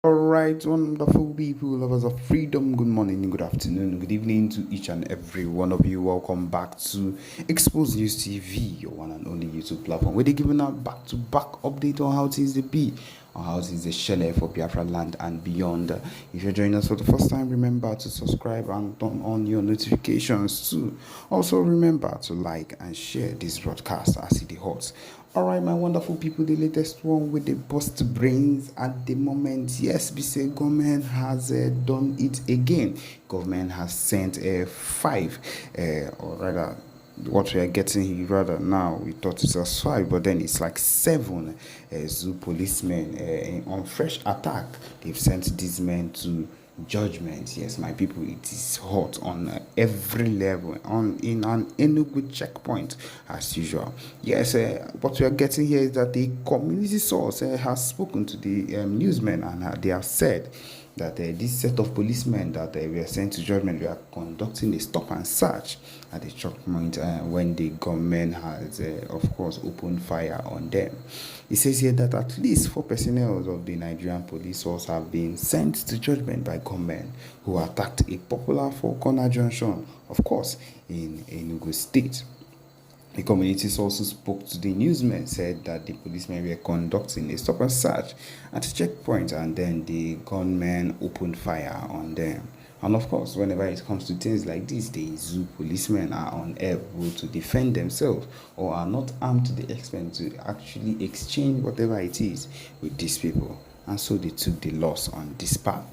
Alright, wonderful people, lovers of freedom, good morning, good afternoon, good evening to each and every one of you. Welcome back to Expose News TV, your one and only YouTube platform, where they're giving out back-to-back update on how things they be, on how things they shell for Biafra land and beyond. If you're joining us for the first time, remember to subscribe and turn on your notifications too. Also, remember to like and share this broadcast as it hot. Alright, my wonderful people, the latest one with the bust brains at the moment. Yes, we say government has done it again. Government has sent five, or rather, what we are getting here rather now, we thought it was five, but then it's like seven zoo policemen on fresh attack. They've sent these men to judgment. Yes, my people, it is hot on every level, on in an Enugu checkpoint as usual. Yes, what we are getting here is that the community source has spoken to the newsmen, and they have said that this set of policemen that were sent to judgment were conducting a stop and search at the checkpoint when the government has, of course, opened fire on them. It says here that at least 4 personnel of the Nigerian police force have been sent to judgment by government who attacked a popular four-corner junction, of course, in Enugu State. The community also spoke to the newsmen, said that the policemen were conducting a stop and search at a checkpoint, and then the gunmen opened fire on them. And of course, whenever it comes to things like this, the zoo policemen are unable to defend themselves or are not armed to the extent to actually exchange whatever it is with these people. And so they took the loss on this path.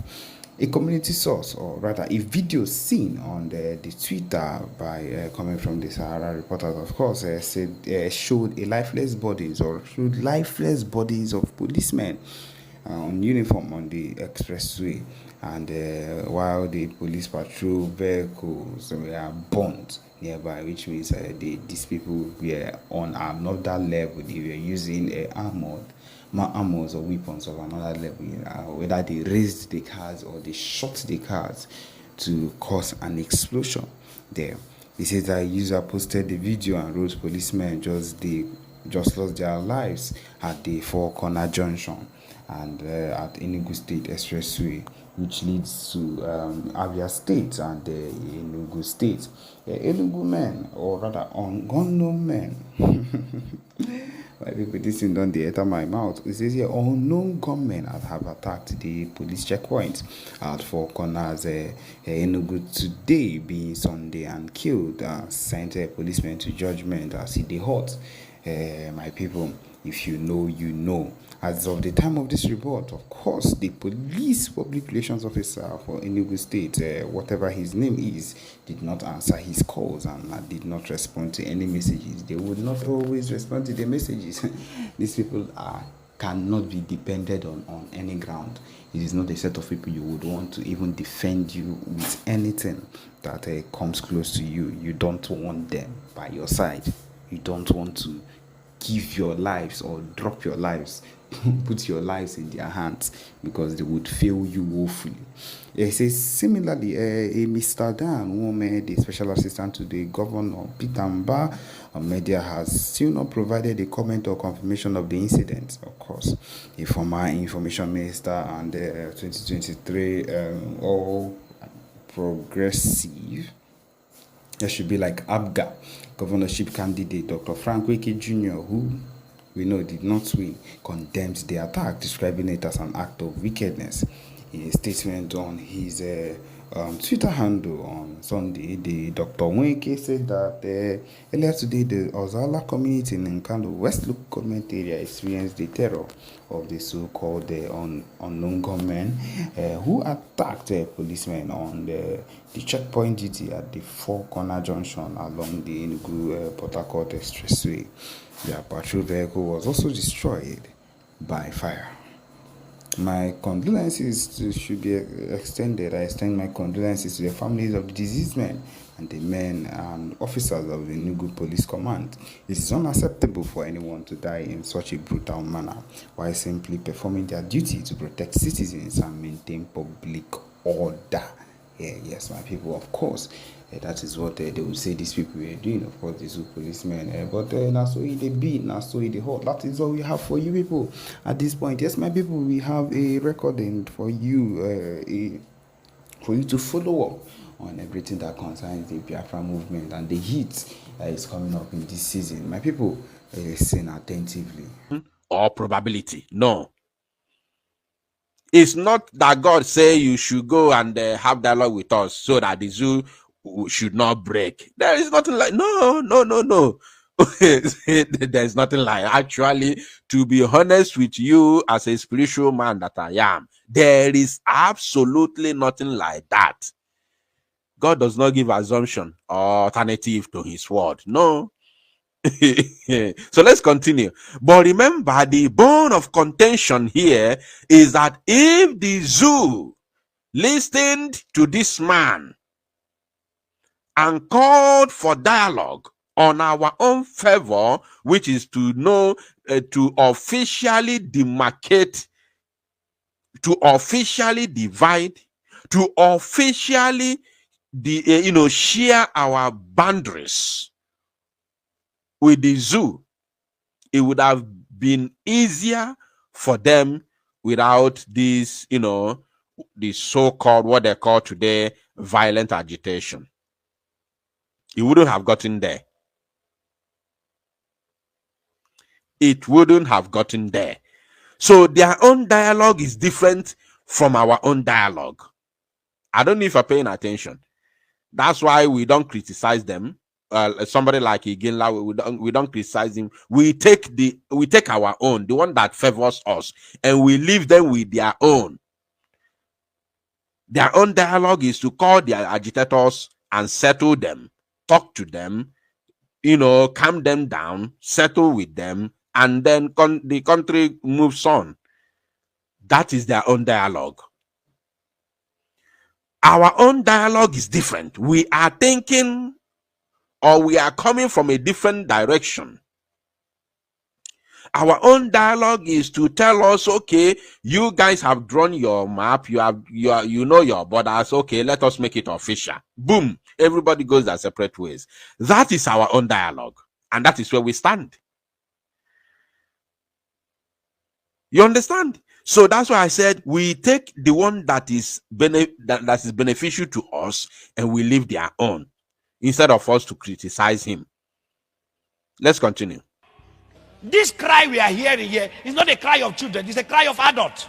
A community source, or rather a video seen on the Twitter by coming from the Sahara reporters, of course, said showed lifeless bodies of policemen on uniform on the expressway, and while the police patrol vehicles were burnt nearby, which means these people were on another level. They were using armors or weapons of another level, whether they raised the cars or they shot the cars to cause an explosion there. He says that a user posted the video and wrote policemen just lost their lives at the Four Corner Junction and at Enugu State Expressway, which leads to Abia State and Enugu State. Enugu men, or rather unknown men, my people, this thing don't enter my mouth. It says here, unknown gunmen have attacked the police checkpoint at Four Corners, Enugu today being Sunday, and killed sent a policeman to judgment as he hot. My people, if you know, you know. As of the time of this report, of course, the police public relations officer for Enugu State, whatever his name is, did not answer his calls and did not respond to any messages. They would not always respond to the messages. These people cannot be depended on any ground. It is not a set of people you would want to even defend you with anything that comes close to you. You don't want them by your side. You don't want to give your lives or drop your lives, put your lives in their hands, because they would fail you woefully. It says similarly, a Mr. Dan Wome, the special assistant to the governor, Peter Mba, media has still not provided a comment or confirmation of the incident. Of course, a former information minister and 2023 all progressive, there should be like ABGA governorship candidate Dr. Frank Wike Jr., who we know did not win, condemned the attack, describing it as an act of wickedness. In a statement on his Twitter handle on Sunday, the Dr. Wike said that earlier today, the Ozala community in Nkando West Local Government area experienced the terror of the so-called unknown gunmen who attacked policemen on the checkpoint duty at the Four Corner Junction along the Enugu-Port Harcourt Expressway. Their patrol vehicle was also destroyed by fire. My condolences should be extended. I extend my condolences to the families of the deceased men and the men and officers of the Enugu Police Command. It is unacceptable for anyone to die in such a brutal manner while simply performing their duty to protect citizens and maintain public order. Yeah, yes, my people, of course. That is what they will say these people were doing, of course, these policemen. But now so they beat, now so they hot. That is all we have for you people at this point. Yes, my people, we have a recording for you, for you to follow up on everything that concerns the Biafra movement and the heat that is coming up in this season. My people, listen attentively. Or probability. No. It's not that God say you should go and have dialogue with us so that the zoo should not break. There is nothing like no. There's nothing like, actually, to be honest with you, as a spiritual man that I am, there is absolutely nothing like that. God does not give assumption or alternative to his word. No. So let's continue. But remember, the bone of contention here is that if the zoo listened to this man and called for dialogue on our own favor, which is to know, to officially demarcate, to officially divide, to officially share our boundaries with the zoo, it would have been easier for them without this, the so-called, what they call today, violent agitation. It wouldn't have gotten there. It wouldn't have gotten there. So their own dialogue is different from our own dialogue. I don't know if you're paying attention. That's why we don't criticize them. Somebody like Iginla, we don't criticize him. We take our own, the one that favors us, and we leave them with their own. Their own dialogue is to call their agitators and settle them, talk to them, calm them down, settle with them, and then the country moves on. That is their own dialogue. Our own dialogue is different. We are thinking, or we are coming from a different direction. Our own dialogue is to tell us, okay, you guys have drawn your map, you know your borders, okay, let us make it official. Boom, everybody goes their separate ways. That is our own dialogue, and that is where we stand. You understand? So that's why I said we take the one that is beneficial to us, and we leave their own, instead of us to criticize him. Let's continue. This cry we are hearing here is not a cry of children, it's a cry of adults.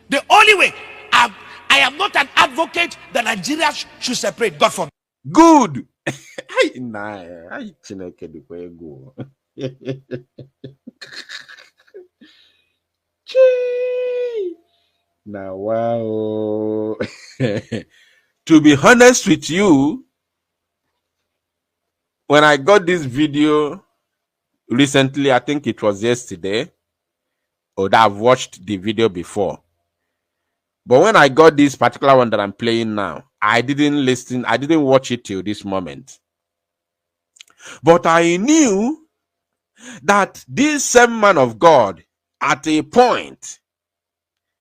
The only way, I am not an advocate that Nigeria should separate, God forbid. Good. Now, wow. To be honest with you, when I got this video recently, I think it was yesterday, or that I've watched the video before. But when I got this particular one that I'm playing now, I didn't watch it till this moment. But I knew that this same man of God, at a point,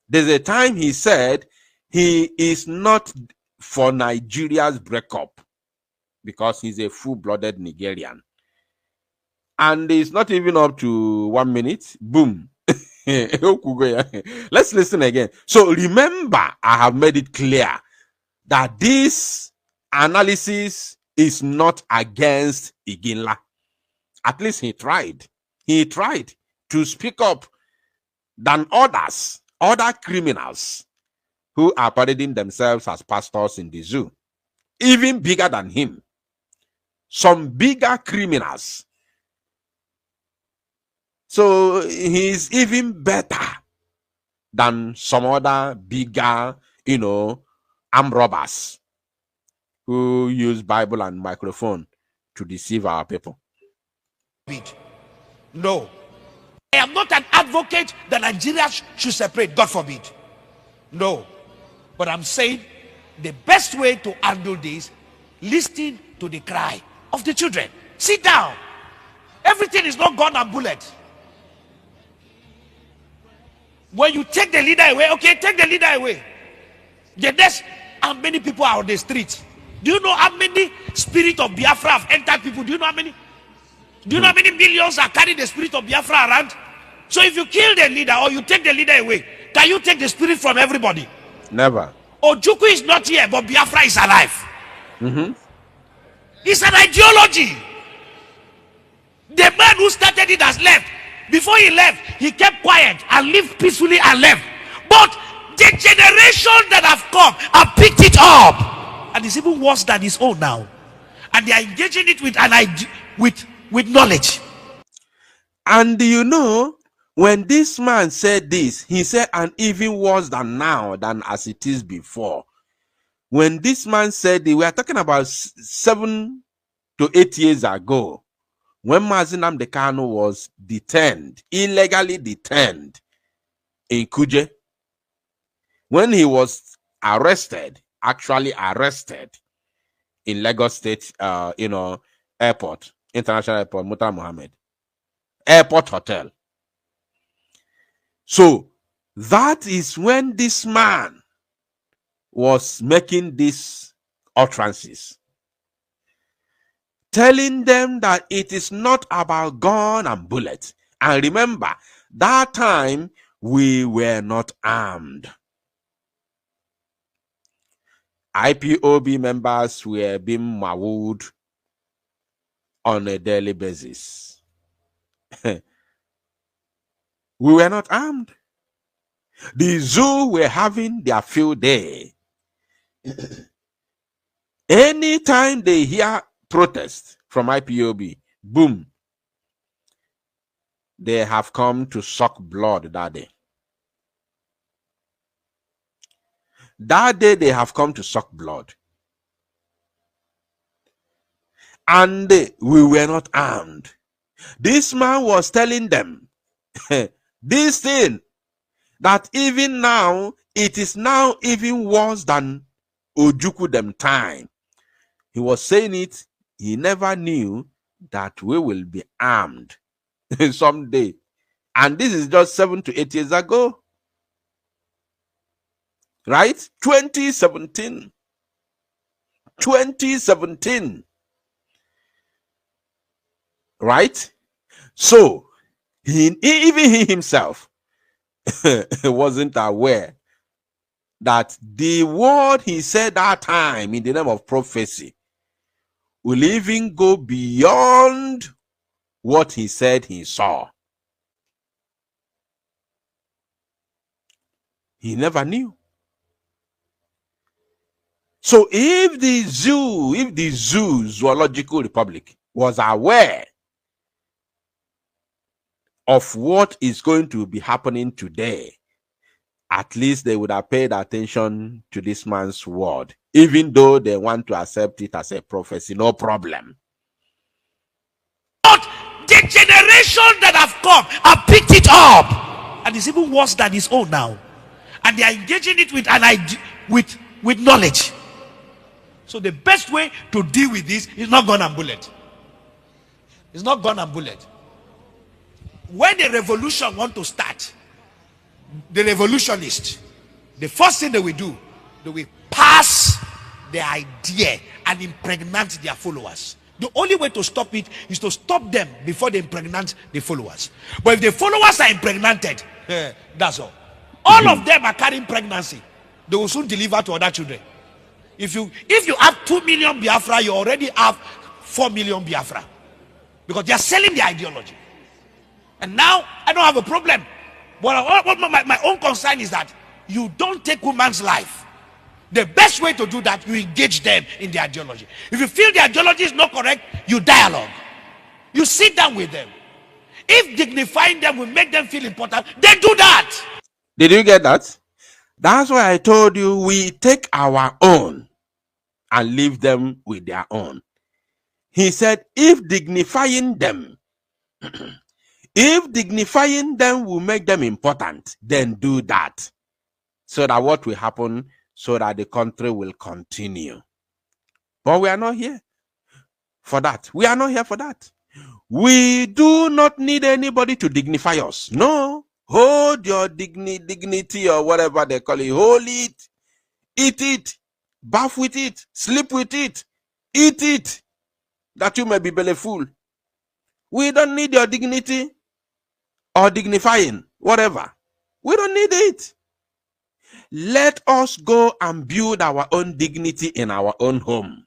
there's a time he said he is not for Nigeria's breakup because he's a full-blooded Nigerian. And it's not even up to 1 minute. Boom. Let's listen again. So remember, I have made it clear that this analysis is not against Iginla. At least he tried. He tried to speak up than other criminals who are parading themselves as pastors in the zoo. Even bigger than him. Some bigger criminals. So he's even better than some other bigger, armed robbers who use Bible and microphone to deceive our people. No. I am not an advocate that Nigeria should separate, God forbid. No. But I'm saying the best way to handle this, listen to the cry of the children. Sit down. Everything is not gun and bullet. When you take the leader away, okay, take the leader away. The next how many people are on the street? Do you know how many spirit of Biafra have entered people? Do you know how many? Do you know how many millions are carrying the spirit of Biafra around? So if you kill the leader or you take the leader away, can you take the spirit from everybody? Never. Ojukwu is not here, but Biafra is alive. Mm-hmm. It's an ideology. The man who started it has left. Before he left, he kept quiet and lived peacefully and left. But the generation that have come have picked it up, and it's even worse than his own now. And they are engaging it with knowledge. And you know, when this man said this, he said, and even worse than now, than as it is before. When this man said, we are talking about 7 to 8 years ago, when Mazi Nnamdi Kanu was detained, illegally detained in Kuje, when he was arrested, actually arrested in Lagos State, airport, international airport, Murtala Mohammed, airport hotel. So that is when this man was making these utterances, telling them that it is not about gun and bullets. And remember, that time we were not armed. IPOB members were being mauled on a daily basis. We were not armed. The zoo were having their field day. Anytime they hear protest from IPOB, boom, they have come to suck blood that day. That day they have come to suck blood. And we were not armed. This man was telling them this thing, that even now, it is now even worse than Ojukwu them time. He was saying it, he never knew that we will be armed someday. And this is just 7 to 8 years ago. Right? 2017. 2017. Right? So, even he himself wasn't aware that the word he said that time in the name of prophecy will even go beyond what he said he saw. He never knew. So if the Zoological Republic was aware of what is going to be happening today, at least they would have paid attention to this man's word, even though they want to accept it as a prophecy, no problem. But the generation that have come have picked it up, and it's even worse than his own now. And they are engaging it with knowledge. So the best way to deal with this is not gun and bullet. It's not gun and bullet. When the revolution want to start, the revolutionists, the first thing they will do, they will pass the idea and impregnate their followers. The only way to stop it is to stop them before they impregnate the followers. But if the followers are impregnated, that's all. All of them are carrying pregnancy. They will soon deliver to other children. If you have 2 million Biafra, you already have 4 million Biafra. Because they are selling the ideology. And now, I don't have a problem. But my own concern is that you don't take woman's life. The best way to do that, you engage them in the ideology. If you feel the ideology is not correct, you dialogue. You sit down with them. If dignifying them will make them feel important, then do that. Did you get that? That's why I told you we take our own and leave them with their own. He said, if dignifying them will make them important, then do that. So that what will happen, so that the country will continue. But we are not here for that. We are not here for that. We do not need anybody to dignify us. No. Hold your dignity or whatever they call it. Hold it. Eat it. bath with it, sleep with it, eat it, that you may be full. We don't need your dignity or dignifying, whatever. We don't need it. Let us go and build our own dignity in our own home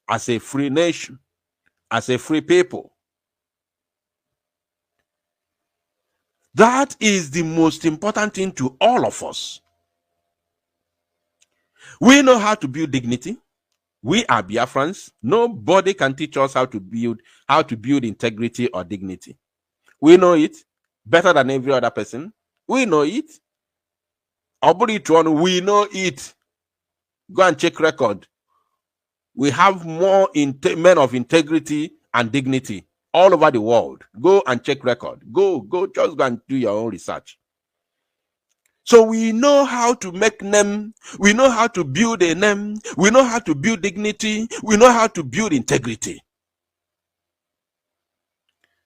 as a free nation, as a free people. That is the most important thing to all of us. We know how to build dignity. We are Biafrans. Nobody can teach us how to build integrity or dignity. We know it better than every other person. We know it. We know it. Go and check record. We have more men of integrity and dignity all over the world. Go and check record. Just go and do your own research. So we know how to make name. We know how to build a name. We know how to build dignity. We know how to build integrity.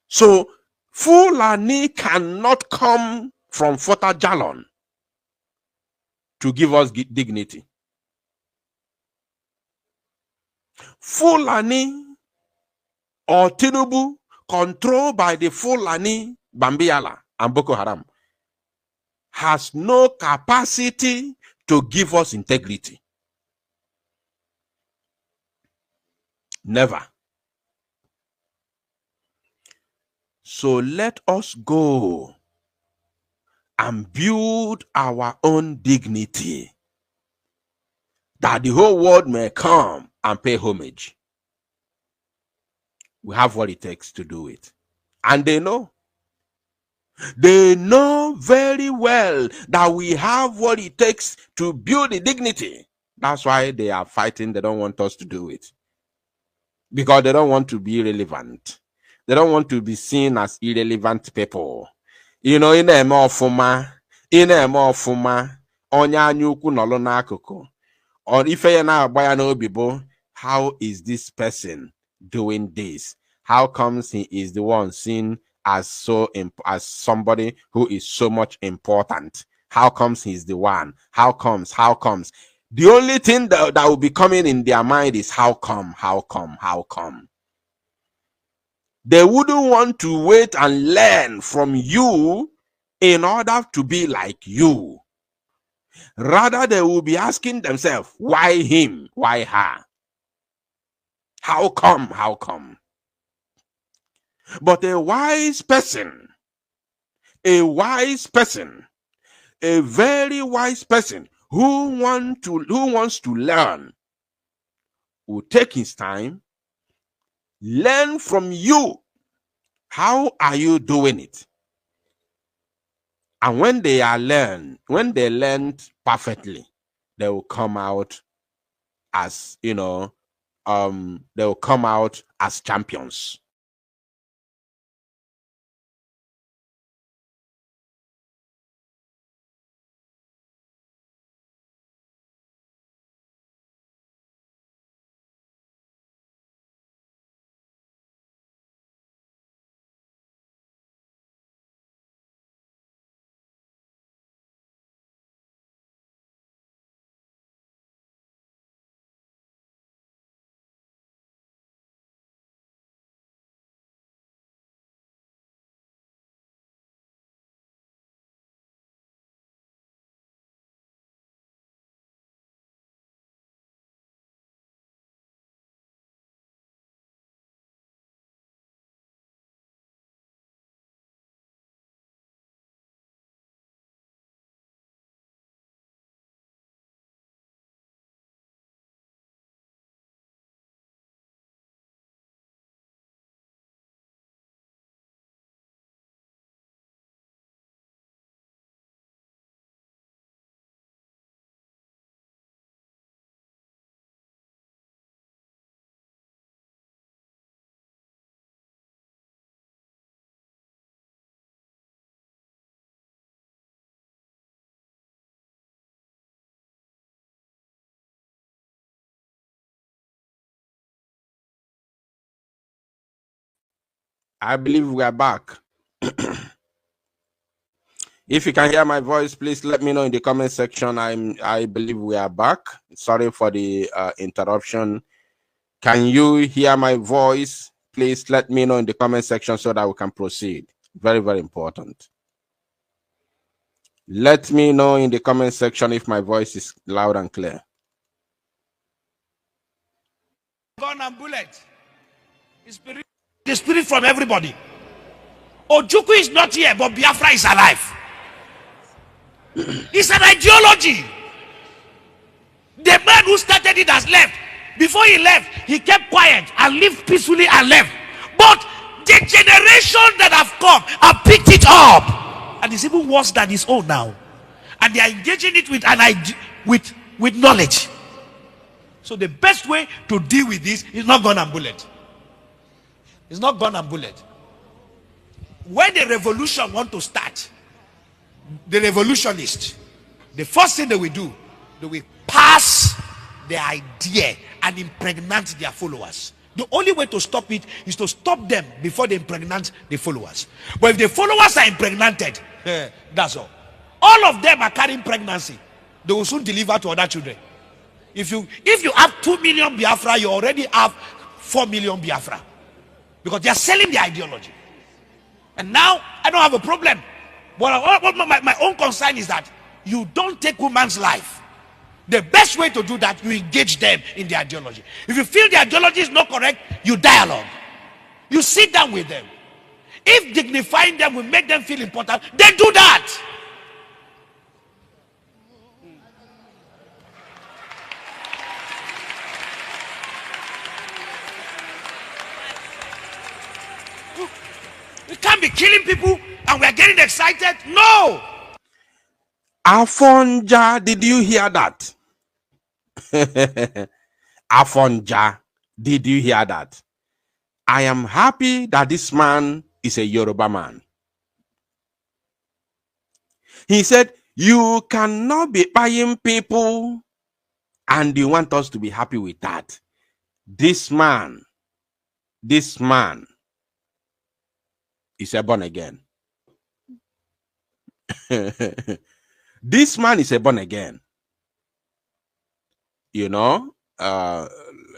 So Fulani cannot come from Fota Jalon to give us dignity. Fulani or Tinubu, controlled by the Fulani, Bambiala, and Boko Haram, has no capacity to give us integrity. Never. So let us go and build our own dignity, that the whole world may come and pay homage. We have what it takes to do it. And they know. They know very well that we have what it takes to build the dignity. That's why they are fighting. They don't want us to do it. Because they don't want to be irrelevant. They don't want to be seen as irrelevant people. You know, in a more ofuma, onya anyukwu nọlụ n'akụkụ. Or if you na-agba no bibo, how is this person doing this? How comes he is the one seen as somebody who is so much important? How comes he's the one? How comes? The only thing that will be coming in their mind is how come? They wouldn't want to wait and learn from you in order to be like you. Rather, they will be asking themselves, why him? Why her? How come? But a wise person, a very wise person who wants to learn will take his time, learn from you. How are you doing it? And when they learn perfectly, they will come out as, they will come out as champions. I believe we are back. If you can hear my voice, please let me know in the comment section. I believe we are back. Sorry for the interruption. Can you hear my voice? Please let me know in the comment section so that we can proceed. Very, very important. Let me know in the comment section if my voice is loud and clear. Gun and bullet. The spirit from everybody. Ojukwu is not here, but Biafra is alive. It's an ideology. The man who started it has left. Before he left, he kept quiet and lived peacefully and left. But the generation that have come have picked it up, and it's even worse than his own now. And they are engaging it with knowledge. So the best way to deal with this is not gun and bullet. It's not gun and bullet. When the revolution want to start, the revolutionists, the first thing they will do, they will pass the idea and impregnate their followers. The only way to stop it is to stop them before they impregnate the followers. But if the followers are impregnated, that's all. All of them are carrying pregnancy. They will soon deliver to other children. If you have 2 million Biafra, you already have 4 million Biafra. Because they are selling the ideology. And now, I don't have a problem. But my own concern is that you don't take woman's life. The best way to do that, you engage them in the ideology. If you feel the ideology is not correct, you dialogue. You sit down with them. If dignifying them will make them feel important, then do that. We can't be killing people and we are getting excited. No. Afonja, did you hear that? Afonja, did you hear that? I am happy that this man is a Yoruba man. He said, you cannot be buying people and you want us to be happy with that. This man is a born again. This man is a born again. You know,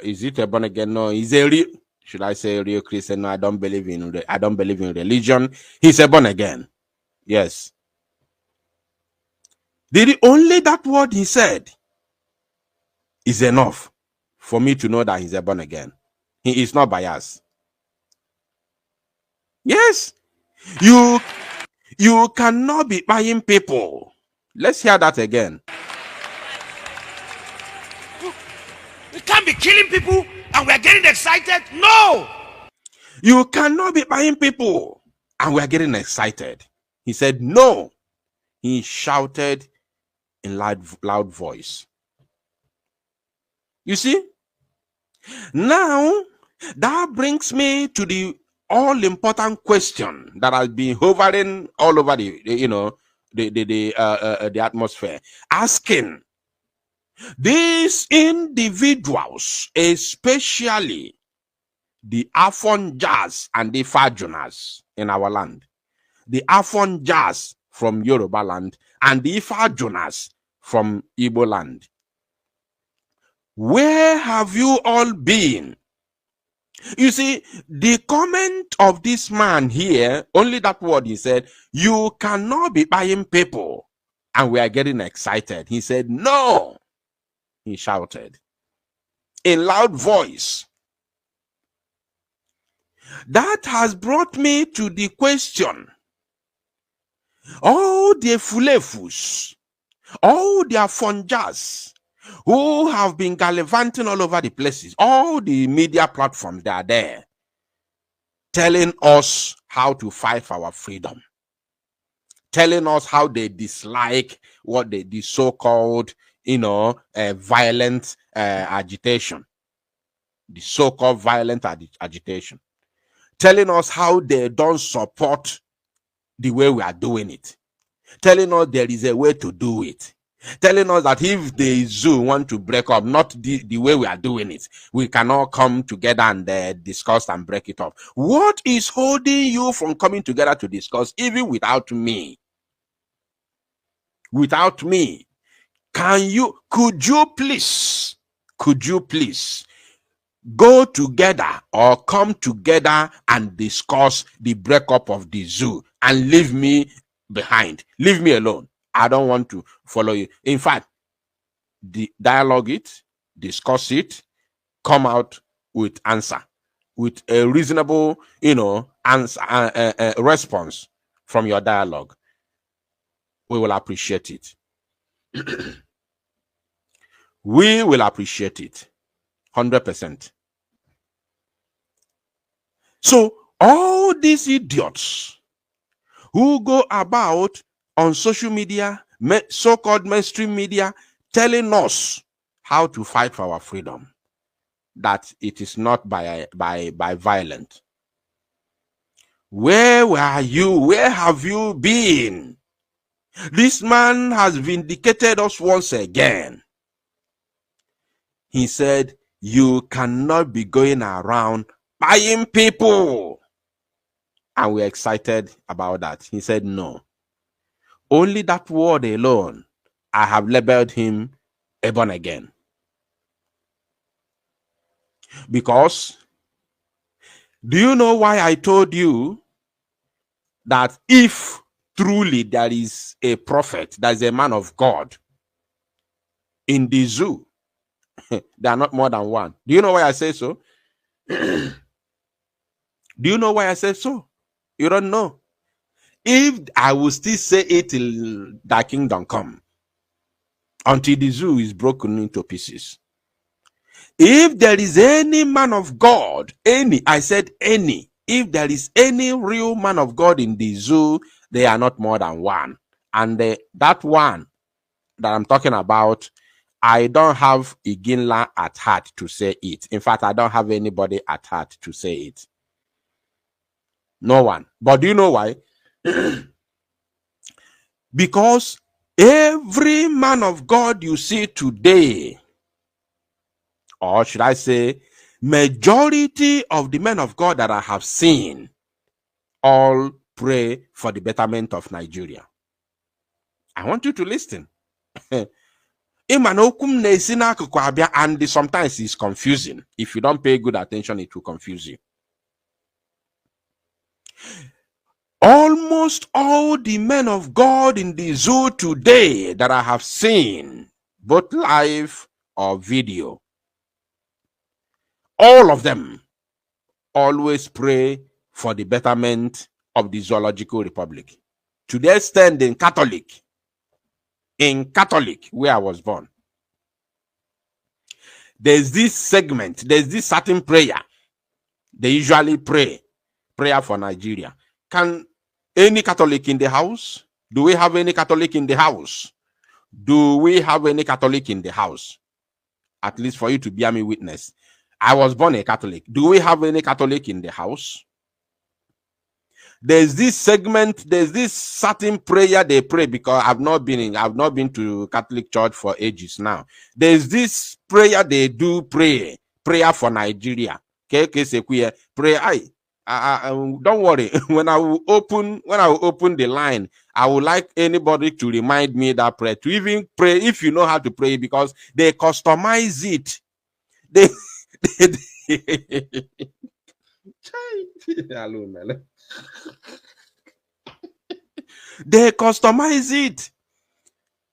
is it a born again? No, he's a real, should I say real Christian? No, I don't believe in religion. He's a born again. Yes. Only that word he said is enough for me to know that he's a born again. He is not biased. Yes. You cannot be buying people. Let's hear that again. We can't be killing people and we're getting excited. No. You cannot be buying people and we're getting excited. He said no. He shouted in loud voice. You see? Now, that brings me to the all-important question that has been hovering all over the atmosphere, asking these individuals, especially the Afonjas and the Fajunas in our land, the Afonjas from Yoruba land and the Fajunas from Igbo land, where have you all been? You see, the comment of this man here, only that word he said, you cannot be buying people and we are getting excited. He said, no. He shouted in loud voice. That has brought me to the question. All the Fulefus, all the Afonjas, who have been gallivanting all over the places, all the media platforms that are there, telling us how to fight for our freedom, telling us how they dislike what the so-called, violent agitation, the so-called violent agitation, telling us how they don't support the way we are doing it, telling us there is a way to do it, telling us that if the zoo want to break up, not the way we are doing it, we cannot come together and discuss and break it up. What is holding you from coming together to discuss, even without me? without me. Could you please go together or come together and discuss the breakup of the zoo and leave me behind? Leave me alone. I don't want to follow you. In fact, dialogue it, discuss it, come out with answer, with a reasonable, answer, response from your dialogue. We will appreciate it. We will appreciate it 100%. So all these idiots who go about on social media, so-called mainstream media, telling us how to fight for our freedom, that it is not by violence. Where were you? Where have you been? This man has vindicated us once again. He said, you cannot be going around buying people. And we're excited about that. He said, no. Only that word alone, I have labeled him a born again. Because, do you know why I told you that if truly there is a prophet, there is a man of God in the zoo, there are not more than one? Do you know why I say so? Do you know why I say so? You don't know. If I will still say it till the kingdom come, until the zoo is broken into pieces. If there is any man of God, I said any, if there is any real man of God in the zoo, they are not more than one. And that one that I'm talking about, I don't have Iginla at heart to say it. In fact, I don't have anybody at heart to say it. No one. But do you know why? Because every man of God you see today, or should I say, majority of the men of God that I have seen, all pray for the betterment of Nigeria. I want you to listen. And sometimes it's confusing. If you don't pay good attention, it will confuse you. Almost all the men of God in the zoo today that I have seen, both live or video, all of them always pray for the betterment of the Zoological Republic. To the extent in Catholic, where I was born, there's this segment, there's this certain prayer. They usually prayer for Nigeria. Can any Catholic in the house? Do we have any Catholic in the house? Do we have any Catholic in the house? At least for you to bear me witness. I was born a Catholic. Do we have any Catholic in the house? There's this segment, there's this certain prayer they pray, because I've not been to Catholic church for ages now. There's this prayer they do prayer for Nigeria. Pray. Don't worry. When I will open the line, I would like anybody to remind me that prayer, to even pray if you know how to pray, because they customize it. They customize it.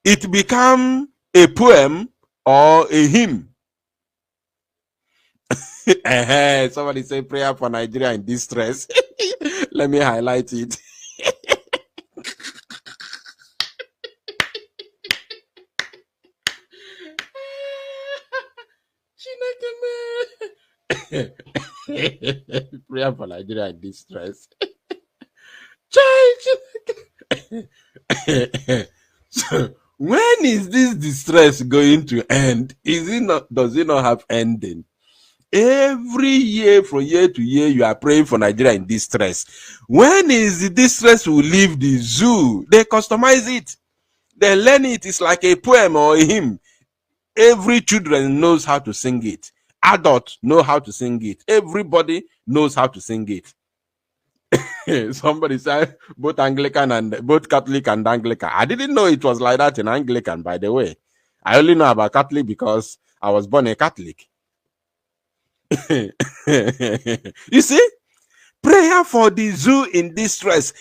It become a poem or a hymn. Somebody say prayer for Nigeria in distress. Let me highlight it. Prayer for Nigeria in distress. So, when is this distress going to end? Does it not have ending? Every year, from year to year, you are praying for Nigeria in distress. When is the distress will leave the zoo? They customize it. They learn it. It's like a poem or a hymn. Every children knows how to sing it. Adults know how to sing it. Everybody knows how to sing it. Somebody said both Anglican and both Catholic and Anglican. I didn't know it was like that in Anglican, by the way. I only know about Catholic because I was born a Catholic. You see, prayer for the zoo in distress.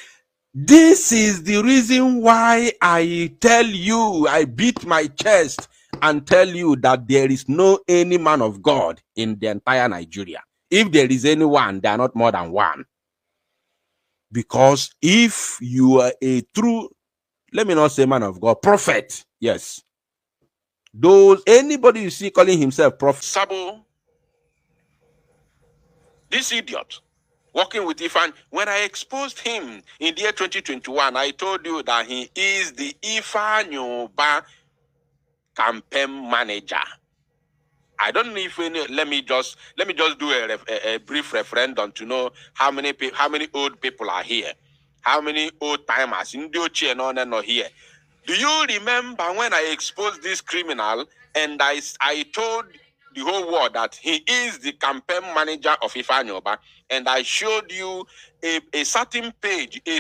This is the reason why I tell you, I beat my chest and tell you that there is no any man of God in the entire Nigeria. If there is anyone, they are not more than one. Because if you are a true, let me not say man of God, prophet, yes. Those, anybody you see calling himself prophet, Sabo, this idiot, working with Ifan, when I exposed him in the year 2021, I told you that he is the Ifanyoba campaign manager. I don't know if any, let me just do a brief referendum to know how many old people are here, how many old timers in the here. Do you remember when I exposed this criminal and I told the whole world that he is the campaign manager of Ifanyoba, and I showed you a certain page, a